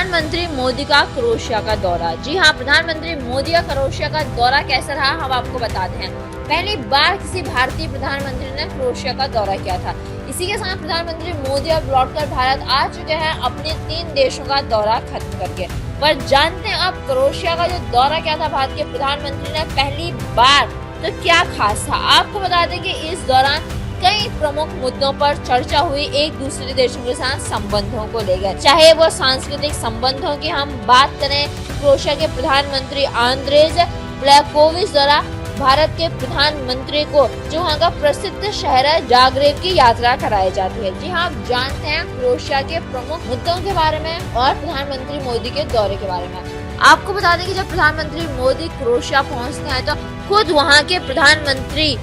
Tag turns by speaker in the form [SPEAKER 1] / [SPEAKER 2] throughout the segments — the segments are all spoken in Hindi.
[SPEAKER 1] प्रधानमंत्री मोदी का क्रोएशिया का दौरा। जी हाँ, प्रधानमंत्री मोदी का क्रोएशिया का दौरा कैसा रहा हम आपको बताते हैं। पहली बार किसी भारतीय प्रधानमंत्री ने क्रोएशिया का दौरा किया था। इसी के साथ प्रधानमंत्री मोदी अब लौटकर भारत आ चुके हैं अपने 3 देशों का दौरा खत्म करके। पर जानते हैं अब क्रोएशिया का जो दौरा क्या था भारत के प्रधानमंत्री ने पहली बार, तो क्या खास था। आपको बता दें कि इस दौरान कई प्रमुख मुद्दों पर चर्चा हुई, एक दूसरे देशों के साथ संबंधों को लेकर, चाहे वो सांस्कृतिक संबंधों की हम बात करें। क्रोएशिया के प्रधानमंत्री आंद्रेज प्लेकोविच द्वारा भारत के प्रधानमंत्री को जो वहाँ का प्रसिद्ध शहर है जाग्रेब की यात्रा कराई जाती है। जी हाँ, आप जानते हैं क्रोएशिया के प्रमुख मुद्दों के बारे में और प्रधानमंत्री मोदी के दौरे के बारे में। आपको बता दें कि जब प्रधानमंत्री मोदी क्रोएशिया पहुँचते हैं तो खुद वहाँ के प्रधानमंत्री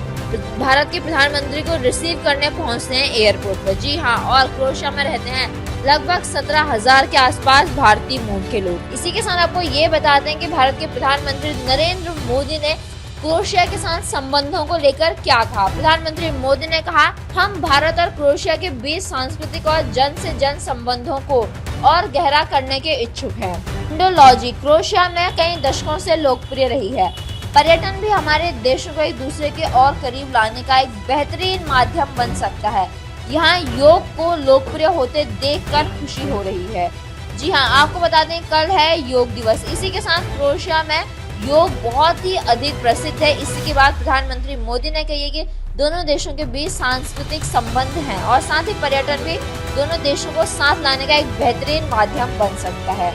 [SPEAKER 1] भारत के प्रधानमंत्री को रिसीव करने पहुंचते हैं एयरपोर्ट पर। जी हाँ, और क्रोएशिया में रहते हैं लगभग 17,000 के आसपास भारतीय मूल के लोग। इसी के साथ आपको ये बताते हैं कि भारत के प्रधानमंत्री नरेंद्र मोदी ने क्रोएशिया के साथ संबंधों को लेकर क्या कहा। प्रधानमंत्री मोदी ने कहा, हम भारत और क्रोएशिया के बीच सांस्कृतिक और जन से जन संबंधों को और गहरा करने के इच्छुक हैं। इंडोलॉजी क्रोएशिया में कई दशकों से लोकप्रिय रही है। पर्यटन भी हमारे देशों को एक दूसरे के और करीब लाने का एक बेहतरीन माध्यम बन सकता है। यहाँ योग को लोकप्रिय होते देखकर खुशी हो रही है। जी हाँ, आपको बता दें कल है योग दिवस। इसी के साथ क्रोएशिया में योग बहुत ही अधिक प्रसिद्ध है। इसी के बाद प्रधानमंत्री मोदी ने कही कि दोनों देशों के बीच सांस्कृतिक संबंध हैं और साथ ही पर्यटन भी दोनों देशों को साथ लाने का एक बेहतरीन माध्यम बन सकता है।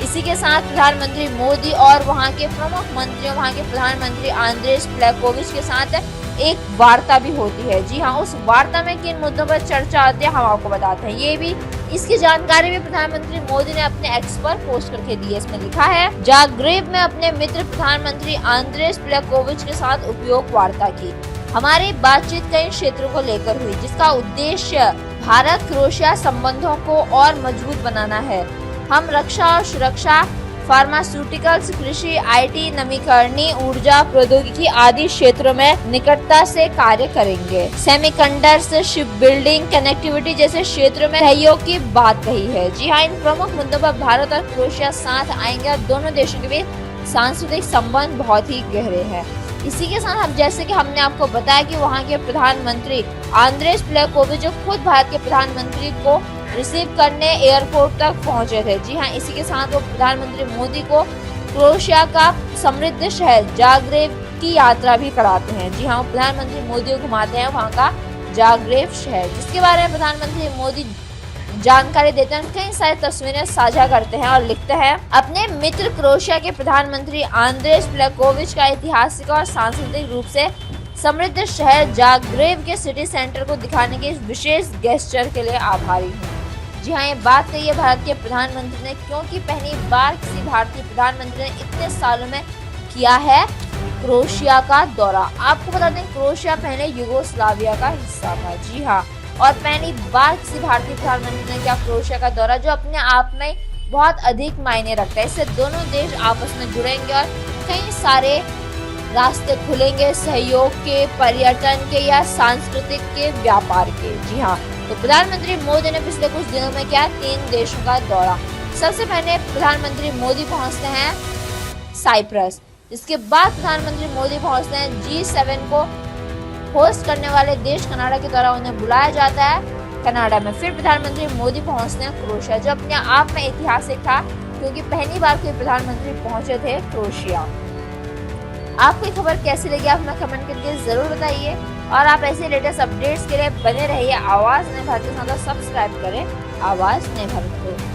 [SPEAKER 1] इसी के साथ प्रधानमंत्री मोदी और वहां के प्रमुख मंत्रियों, वहां के प्रधानमंत्री आंद्रेज प्लेकोविच के साथ एक वार्ता भी होती है। जी हाँ, उस वार्ता में किन मुद्दों पर चर्चा होती है हम आपको बताते हैं। ये भी इसकी जानकारी भी प्रधानमंत्री मोदी ने अपने एक्स पर पोस्ट करके दी है। इसमें लिखा है, जाग्रेब में अपने मित्र प्रधानमंत्री आंद्रेज प्लेकोविच के साथ उपयोग वार्ता की। हमारी बातचीत कई क्षेत्रों को लेकर हुई, जिसका उद्देश्य भारत क्रोएशिया संबंधों को और मजबूत बनाना है। हम रक्षा और सुरक्षा, फार्मास्यूटिकल्स, कृषि, आईटी, नवीकरणीय ऊर्जा, प्रौद्योगिकी आदि क्षेत्रों में निकटता से कार्य करेंगे। सेमीकंडक्टर्स, शिप बिल्डिंग, कनेक्टिविटी जैसे क्षेत्रों में सहयोग की बात कही है। जी हाँ, इन प्रमुख मुद्दों पर भारत और क्रोएशिया साथ आएंगे और दोनों देशों के बीच सांस्कृतिक संबंध बहुत ही गहरे हैं। इसी के साथ हम जैसे कि हमने आपको बताया कि वहाँ के प्रधानमंत्री आंद्रेज प्लेकोविच जो खुद भारत के प्रधानमंत्री को रिसीव करने एयरपोर्ट तक पहुंचे थे। जी हाँ, इसी के साथ वो प्रधानमंत्री मोदी को क्रोएशिया का समृद्ध शहर जाग्रेब की यात्रा भी कराते हैं। जी हाँ, प्रधानमंत्री मोदी को घुमाते हैं वहाँ का जाग्रेब शहर, जिसके बारे में प्रधानमंत्री मोदी जानकारी देते हैं। कई सारी तस्वीरें साझा करते हैं और लिखते हैं, अपने मित्र क्रोएशिया के प्रधानमंत्री आंद्रेज प्लेकोविच का ऐतिहासिक और सांस्कृतिक रूप से समृद्ध शहर जाग्रेब के सिटी सेंटर को दिखाने के इस विशेष गेस्चर के लिए आभारी हूँ। जी हाँ, ये बात कही है भारत के प्रधानमंत्री ने, क्योंकि पहली बार किसी भारतीय प्रधानमंत्री ने इतने सालों में किया है क्रोएशिया का दौरा। आपको बता दें क्रोएशिया पहले यूगोस्लाविया का हिस्सा था। जी हाँ, और पहली बार किसी भारतीय प्रधानमंत्री ने किया क्रोएशिया का दौरा, जो अपने आप में बहुत अधिक मायने रखता है। इससे दोनों देश आपस में जुड़ेंगे और कई सारे रास्ते खुलेंगे सहयोग के, पर्यटन के या सांस्कृतिक के, व्यापार के। जी हाँ, तो प्रधानमंत्री मोदी ने पिछले कुछ दिनों में किया 3 देशों का दौरा। सबसे पहले प्रधानमंत्री मोदी पहुंचते हैं साइप्रस, जिसके बाद प्रधानमंत्री मोदी पहुंचते हैं G7 को होस्ट करने वाले देश कनाडा के द्वारा उन्हें बुलाया जाता है कनाडा में। फिर प्रधानमंत्री मोदी पहुंचते हैं क्रोएशिया, जो अपने आप में ऐतिहासिक था क्योंकि पहली बार कोई प्रधानमंत्री पहुंचे थे क्रोएशिया। आपको ये खबर कैसी लगी आप हमें कमेंट करके जरूर बताइए और आप ऐसे लेटेस्ट अपडेट्स के लिए बने रहिए आवाज नए भारत के साथ। सब्सक्राइब करें आवाज नए भारत को।